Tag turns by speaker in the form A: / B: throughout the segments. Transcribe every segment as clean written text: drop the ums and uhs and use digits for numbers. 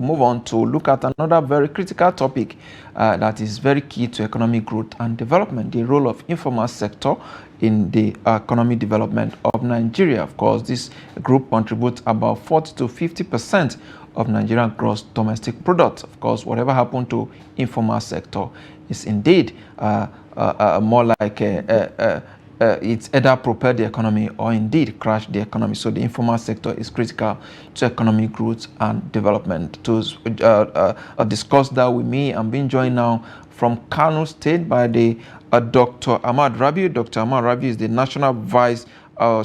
A: move on to look at another very critical topic that is very key to economic growth and development, the role of informal sector in the economic development of Nigeria. Of course, this group contributes about 40 to 50% of Nigerian gross domestic product. Of course, whatever happened to informal sector is indeed more like it's either propel the economy or indeed crash the economy. So the informal sector is critical to economic growth and development. To discuss that with me, I'm being joined now from Kano State by the Dr. Ahmad Rabiu. Dr. Ahmad Rabiu is the National Vice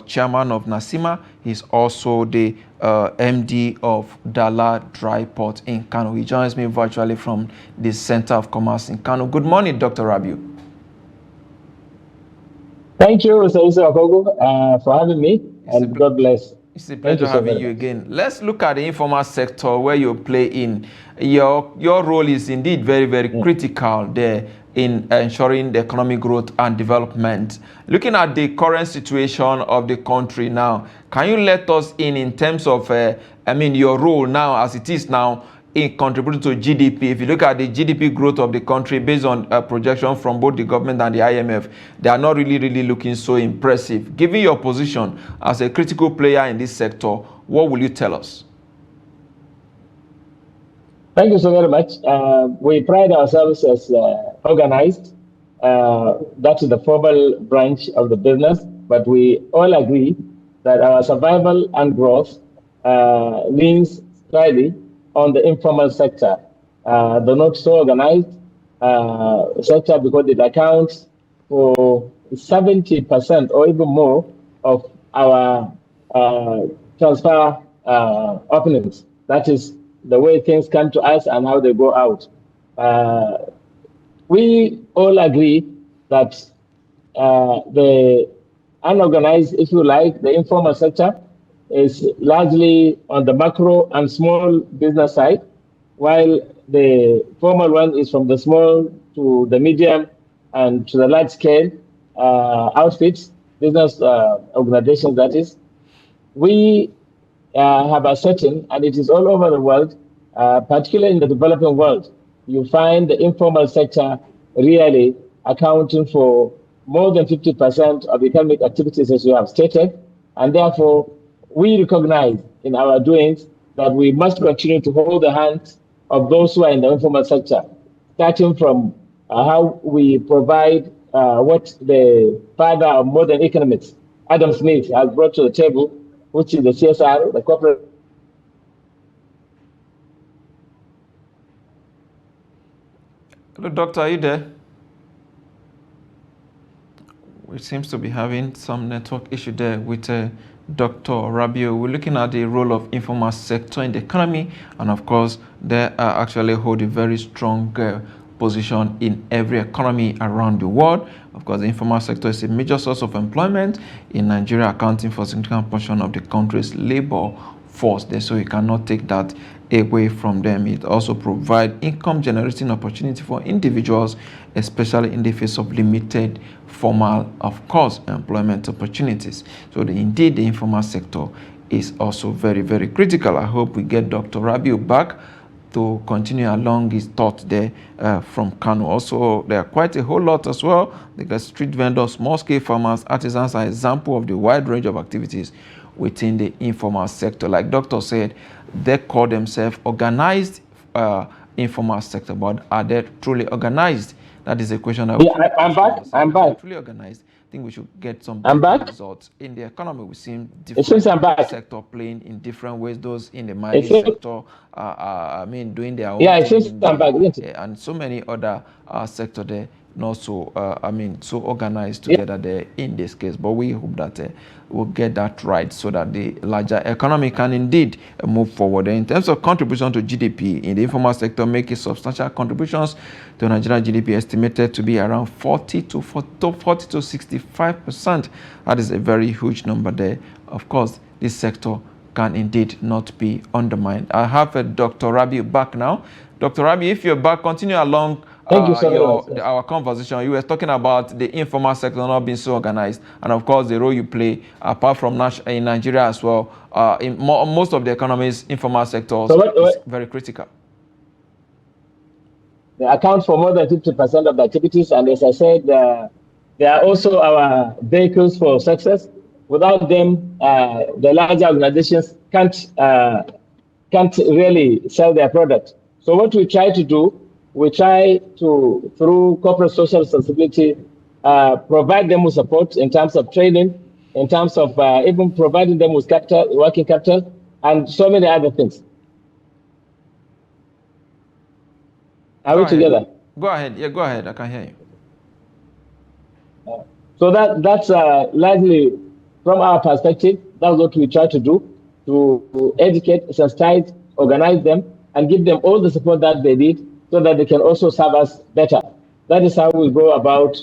A: Chairman of NACCIMMA. He's also the MD of Dala Dry Port in Kano. He joins me virtually from the Center of Commerce in Kano. Good morning, Dr. Rabiu.
B: Thank you, Mr. Yusuf Akogu, for having me, and God bless.
A: It's a pleasure having you again. Let's look at the informal sector where you play in. Your role is indeed very, very critical there in ensuring the economic growth and development. Looking at the current situation of the country now, can you let us in terms of, your role now as it is now in contributing to GDP? If you look at the GDP growth of the country based on a projection from both the government and the IMF, they are not really looking so impressive. Given your position as a critical player in this sector, what will you tell us?
B: Thank you so very much. We pride ourselves as organized. That is the formal branch of the business, but we all agree that our survival and growth leans slightly on the informal sector, the not so organized sector, because it accounts for 70% or even more of our transfer openings. That is the way things come to us and how they go out. We all agree that the unorganized, if you like, the informal sector is largely on the macro and small business side, while the formal one is from the small to the medium and to the large scale outfits, business organizations, that is. We have a setting, and it is all over the world, particularly in the developing world. You find the informal sector really accounting for more than 50% of economic activities, as you have stated, and therefore we recognize in our doings that we must continue to hold the hands of those who are in the informal sector, starting from how we provide what the father of modern economics, Adam Smith, has brought to the table, which is the CSR, the corporate.
A: Hello, Doctor, are you there? We seems to be having some network issue there with Dr. Rabiu. We're looking at the role of informal sector in the economy, and of course, they actually hold a very strong position in every economy around the world. Of course, the informal sector is a major source of employment in Nigeria, accounting for a significant portion of the country's labor force there, so you cannot take that away from them. It also provides income generating opportunity for individuals, especially in the face of limited formal, of course, employment opportunities. So indeed, the informal sector is also very, very critical. I hope we get Dr. Rabiu back to continue along his thoughts there from Kano. Also, there are quite a whole lot as well. The street vendors, small-scale farmers, artisans are example of the wide range of activities within the informal sector. Like Doctor said, they call themselves organized informal sector, but are they truly organized? That is a question that
B: I'm back.
A: Truly organized. I think we should get some results. In the economy, we've seen different sector playing in different ways. Those in the mining sector, doing their own thing, and so many other sector there not so so organized together there in this case. But we hope that we'll get that right so that the larger economy can indeed move forward. And in terms of contribution to GDP, in the informal sector making substantial contributions to Nigerian GDP, estimated to be around 40 to 65%. That is a very huge number there. Of course, this sector can indeed not be undermined. I have Dr. Rabiu back now. Dr. Rabiu, if you're back, continue along
B: Thank you so very much. Yes.
A: our conversation, you were talking about the informal sector not being so organized, and of course the role you play, apart from in Nigeria as well. In most of the economies, informal sectors is very critical.
B: They account for more than 50% of the activities, and as I said, they are also our vehicles for success. Without them, the larger organizations can't really sell their product. So what we try to do, we try to, through corporate social responsibility, provide them with support in terms of training, in terms of even providing them with capital, working capital, and so many other things. Are we together?
A: Go ahead. Yeah, go ahead. I can hear
B: you. So that's largely from our perspective. That's what we try to do, to educate, sensitize, organize them, and give them all the support that they need so that they can also serve us better. That is how we go about,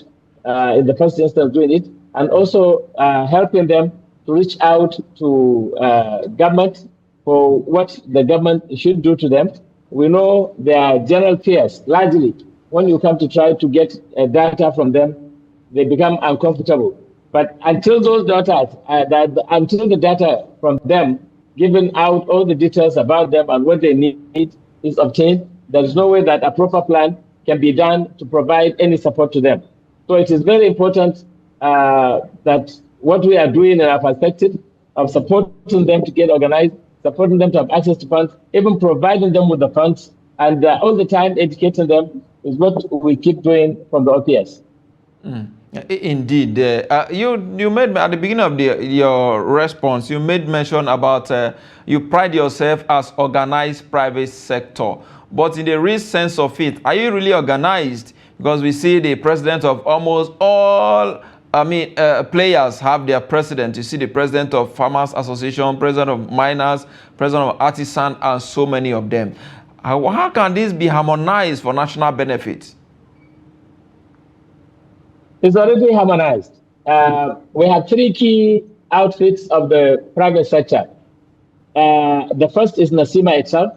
B: in the first instance, doing it, and also helping them to reach out to government for what the government should do to them. We know their general fears. Largely, when you come to try to get data from them, they become uncomfortable. But until those data, until the data from them, giving out all the details about them and what they need is obtained, there is no way that a proper plan can be done to provide any support to them. So it is very important that what we are doing in our perspective of supporting them to get organized, supporting them to have access to funds, even providing them with the funds, and all the time educating them is what we keep doing from the OPS.
A: Indeed. You made, at the beginning of your response, you made mention about you pride yourself as organized private sector. But in the real sense of it, are you really organized? Because we see the president of almost all players have their president. You see the president of Farmers Association, president of Miners, president of Artisan, and so many of them. How can this be harmonized for national benefit?
B: It's already harmonized. We have three key outfits of the private sector. The first is NACCIMMA itself,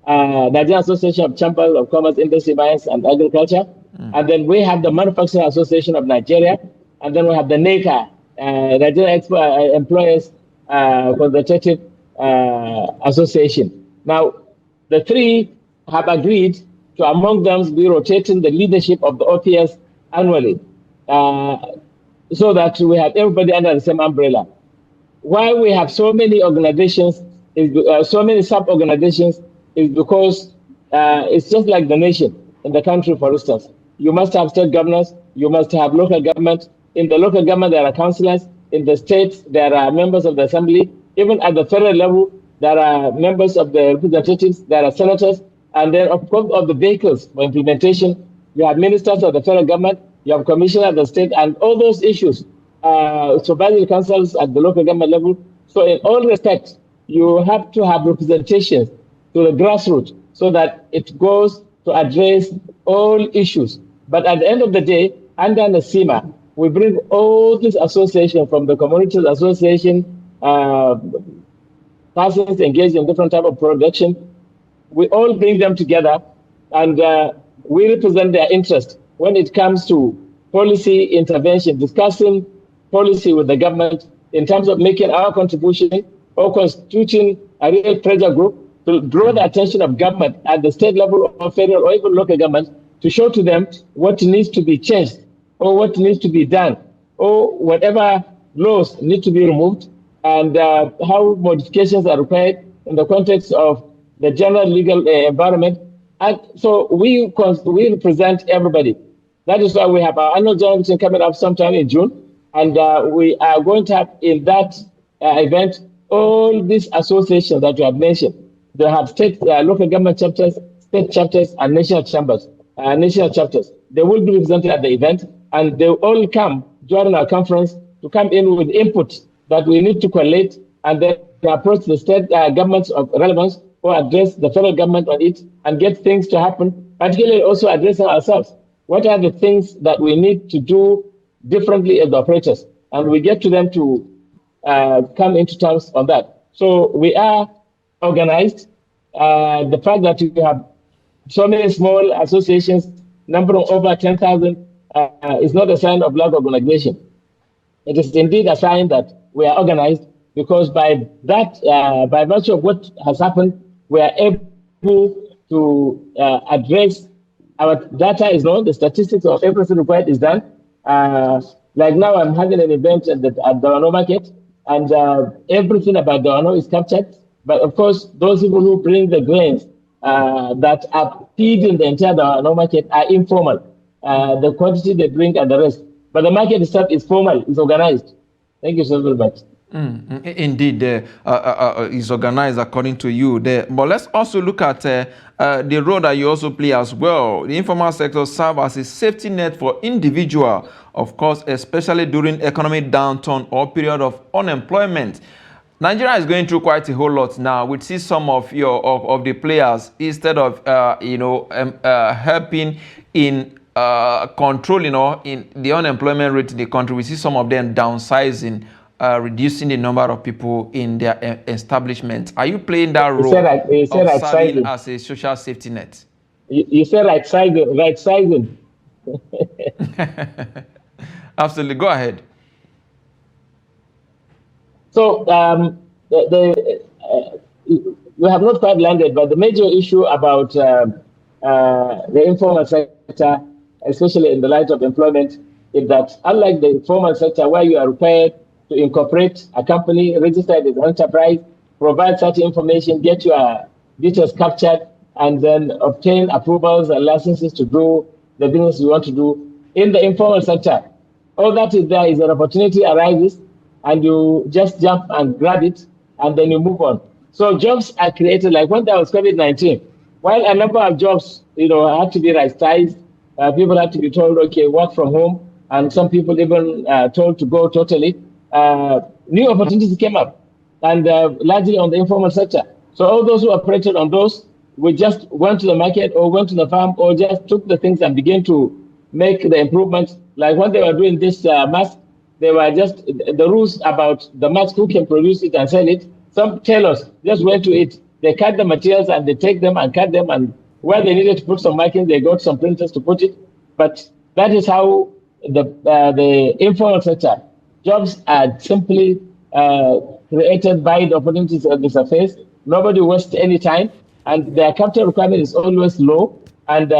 B: Nigerian Association of Chambers of Commerce, Industry, Mines, and Agriculture. And then we have the Manufacturing Association of Nigeria. And then we have the NACCIMMA, Nigerian Employers Consultative Association. Now, the three have agreed to, among them, be rotating the leadership of the OPS annually, so that we have everybody under the same umbrella. Why we have so many organizations, so many sub-organizations, is because it's just like the nation in the country, for instance. You must have state governors, you must have local government. In the local government, there are councillors. In the states, there are members of the assembly. Even at the federal level, there are members of the representatives, there are senators, and then, of course, of the vehicles for implementation, you have ministers of the federal government, you have commissioners at the state, and all those issues, supervisory councils at the local government level. So in all respects, you have to have representation to the grassroots so that it goes to address all issues. But at the end of the day, under NACCIMMA, we bring all these associations from the communities association, persons engaged in different type of production. We all bring them together, and we represent their interest when it comes to policy intervention, discussing policy with the government in terms of making our contribution or constituting a real pressure group to draw the attention of government at the state level or federal or even local government to show to them what needs to be changed or what needs to be done or whatever laws need to be removed and how modifications are required in the context of the general legal environment. And so we represent everybody. That is why we have our annual general meeting coming up sometime in June. And we are going to have in that event all these associations that you have mentioned. They have state, local government chapters, state chapters, and national chambers, national chapters. They will be represented at the event, and they will all come during our conference to come in with input that we need to collate and then approach the state governments of relevance or address the federal government on it and get things to happen, particularly also addressing ourselves. What are the things that we need to do differently as the operators? And we get to them to come into terms on that. So we are organized. The fact that you have so many small associations number of over 10,000 is not a sign of lack of organization. It is indeed a sign that we are organized, because by that, by virtue of what has happened, we are able to address our data is known, the statistics of everything required is done. Like now, I'm having an event at the Dawano market, and everything about Dawano is captured. But of course, those people who bring the grains that are feeding the entire Dawano market are informal. The quantity they bring and the rest. But the market itself is formal, it's organized. Thank you so very much.
A: Indeed, is organized according to you there. But let's also look at the role that you also play as well. The informal sector serves as a safety net for individual, of course, especially during economic downturn or period of unemployment. Nigeria is going through quite a whole lot now. We see some of of the players, instead of helping in controlling or in the unemployment rate in the country, we see some of them downsizing, reducing the number of people in their establishment. Are you playing that role of serving as a social safety net?
B: You said right sizing.
A: Absolutely. Go ahead.
B: So we have not quite landed, but the major issue about the informal sector, especially in the light of employment, is that unlike the formal sector, where you are required to incorporate a company, register it as an enterprise, provide such information, get your details captured, and then obtain approvals and licenses to do the business you want to do. In the informal sector, all that is there is an opportunity arises, and you just jump and grab it, and then you move on. So jobs are created, like when there was COVID-19, while a number of jobs, had to be right-sized, people had to be told, okay, work from home, and some people even told to go totally. New opportunities came up, and largely on the informal sector. So all those who operated on those, we just went to the market or went to the farm or just took the things and began to make the improvements. Like when they were doing this mask, they were just the rules about the mask, who can produce it and sell it. Some tailors just went to it. They cut the materials and they take them and cut them, and where they needed to put some markings, they got some printers to put it. But that is how the informal sector jobs are simply created by the opportunities on the surface. Nobody wastes any time, and their capital requirement is always low, and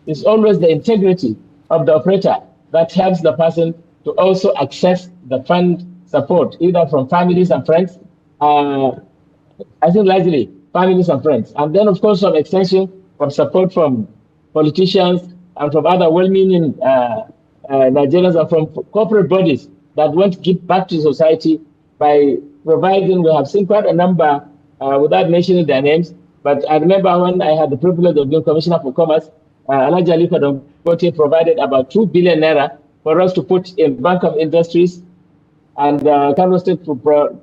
B: it's always the integrity of the operator that helps the person to also access the fund support, either from families and friends. I think largely families and friends, and then of course some extension of support from politicians and from other well-meaning Nigerians and from corporate bodies that want to give back to society by providing. We have seen quite a number, without mentioning their names, but I remember when I had the privilege of being Commissioner for Commerce, Alhaji Aliko Dangote provided about 2 billion naira for us to put in Bank of Industries, and Kano State to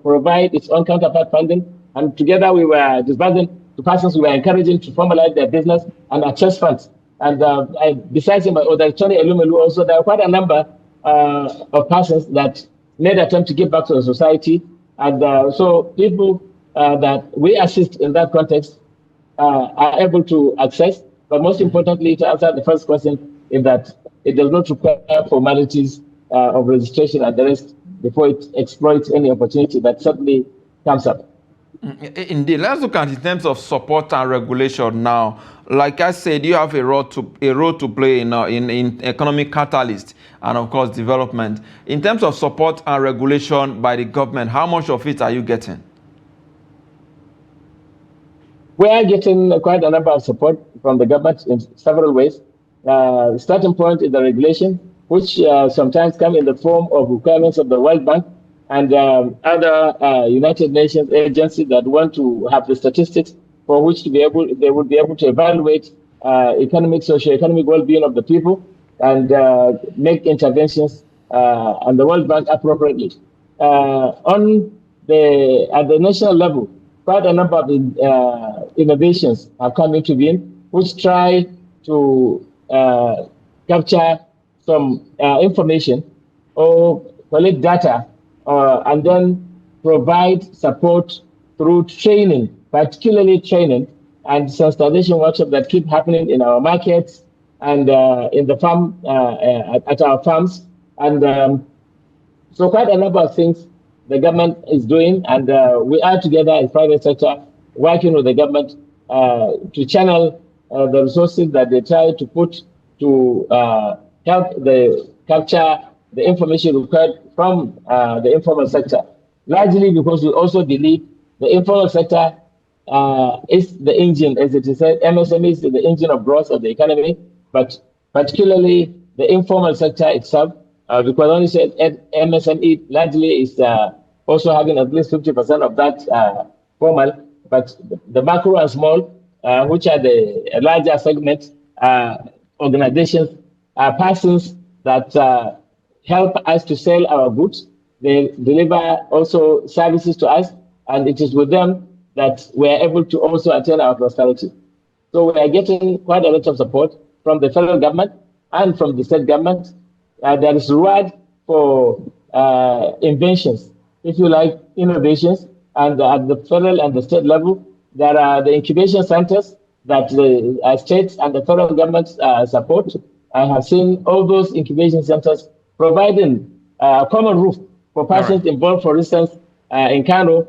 B: provide its own counterpart funding. And together we were disbursing to persons we were encouraging to formalize their business and access funds. And besides him, Odachoni Elumelu, also there are quite a number of persons that made attempt to give back to the society. And so people that we assist in that context are able to access. But most importantly, to answer the first question, is that it does not require formalities of registration and the rest before it exploits any opportunity that suddenly comes up.
A: Indeed. Let's look at in terms of support and regulation now. Like I said, you have a role to play in economic catalyst and of course development. In terms of support and regulation by the government, how much of it are you getting?
B: We are getting quite a number of support from the government in several ways. Starting point is the regulation, which sometimes come in the form of requirements of the World Bank and other United Nations agencies that want to have the statistics for which they would be able to evaluate socio-economic well-being of the people and make interventions on the World Bank appropriately. At the national level, quite a number of innovations have come into being, which try to capture some information or collect data and then provide support through training, particularly training and sensitization workshops that keep happening in our markets and in the farm, at our farms. And so quite a number of things the government is doing, and we are together as private sector working with the government to channel the resources that they try to put to help the capture the information required from the informal sector. Largely because we also believe the informal sector is the engine, as it is said, MSME is the engine of growth of the economy, but particularly the informal sector itself, because only said MSME largely is also having at least 50% of that formal, but the macro and small, which are the larger segments, organizations, persons that help us to sell our goods. They deliver also services to us, and it is with them that we are able to also attain our prosperity. So we are getting quite a lot of support from the federal government and from the state government. There is reward for inventions, if you like, innovations, and at the federal and the state level, there are the incubation centers that the states and the federal government support. I have seen all those incubation centers providing a common roof for persons involved, for instance, in Kano,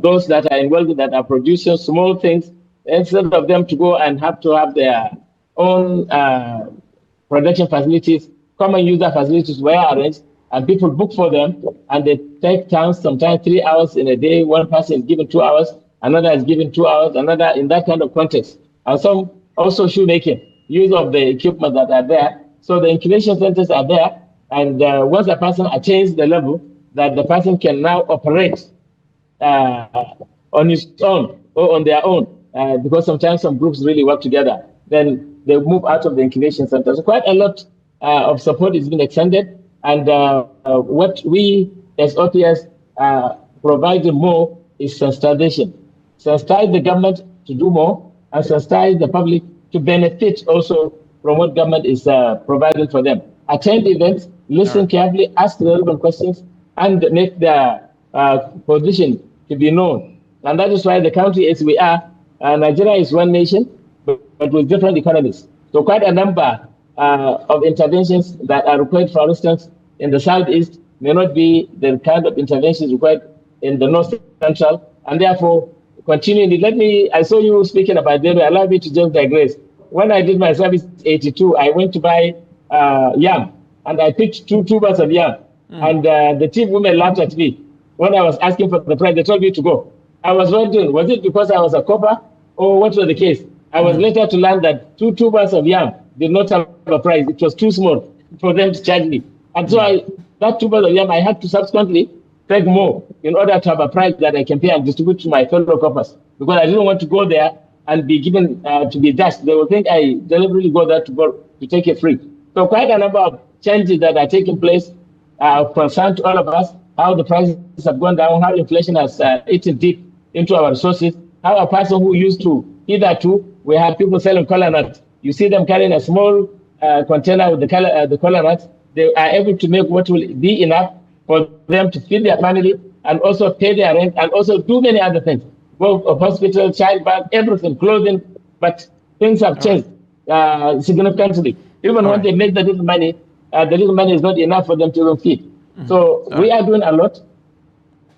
B: those that are involved that are producing small things, instead of them to go and have to have their own production facilities, common user facilities were arranged, and people book for them, and they take time, sometimes 3 hours in a day. One person is given 2 hours, another is given 2 hours, another in that kind of context. And some also shoemaking, use of the equipment that are there. So the incubation centers are there, and once a person attains the level that the person can now operate on his own or on their own, because sometimes some groups really work together, then they move out of the incubation center. So quite a lot of support is being extended, and what we as OPS provide more is sensitization. Sensitize the government to do more, and sensitize the public to benefit also from what government is providing for them. Attend events, listen carefully, ask relevant questions, and make their position to be known. And that is why the country as we are, Nigeria is one nation, but with different economies. So quite a number of interventions that are required, for instance, in the southeast may not be the kind of interventions required in the north central, and therefore continually, I saw you speaking about Benue, allow me to just digress. When I did my service 82, I went to buy yam, and I picked two tubers of yam, and the team women laughed at me. When I was asking for the price, they told me to go. I was wondering, was it because I was a copper, or what was the case? I was later to learn that 2 tubers of yam did not have a price. It was too small for them to charge me. And so that tubers of yam, I had to subsequently take more in order to have a price that I can pay and distribute to my fellow coppers, because I didn't want to go there and be given to be dashed. They will think I deliberately go there to take it free. So quite a number of changes that are taking place are concerned to all of us, how the prices have gone down, how inflation has eaten deep into our resources, how a person who used to hitherto, we have people selling kola nuts. You see them carrying a small container with the kola nuts. They are able to make what will be enough for them to feed their family and also pay their rent and also do many other things, both of hospital, child birth, everything, clothing. But things have changed significantly. Even when they make the little money is not enough for them to even feed. So we are doing a lot.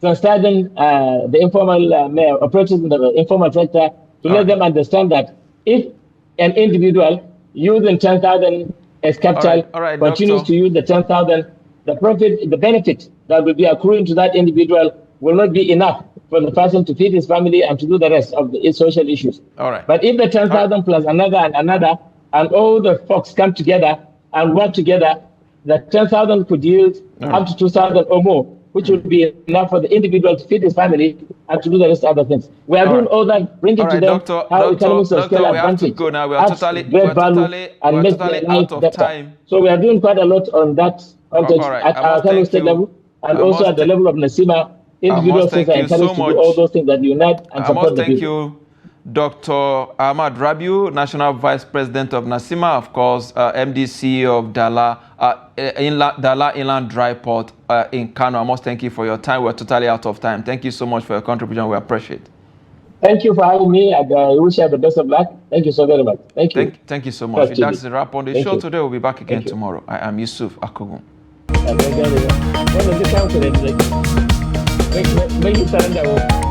B: So starting the informal approaches in the informal sector to let them understand that if an individual using 10,000 as capital continues to use the 10,000, the profit, the benefit that will be accruing to that individual will not be enough for the person to feed his family and to do the rest of the social issues. But if the 10,000 plus another and another, and all the folks come together and work together, the 10,000 could yield up to 2,000 or more, which would be enough for the individual to feed his family and to do the rest of other things. We are doing all that, bringing to them how economics of scale advantage adds great value and make their life better. So we are doing quite a lot on that context at our Kano state level, and also at the level of NACCIMMA. Individuals are encouraged to do all those things that unite and support the people.
A: Thank you, Dr. Ahmad Rabiu, National Vice President of NACCIMMA, of course, MD CEO of Dala Inland Dry Port in Kano. I must thank you for your time. We're totally out of time. Thank you so much for your contribution. We appreciate it.
B: Thank you for having me, and I wish you the best of luck. Thank you so very much. Thank you.
A: Thank you so much.
B: Trust
A: That's
B: TV.
A: the wrap on the
B: Thank
A: show
B: you.
A: today. We'll be back again
B: Thank you.
A: tomorrow. I am Yusuf Akogu.
B: Make it sound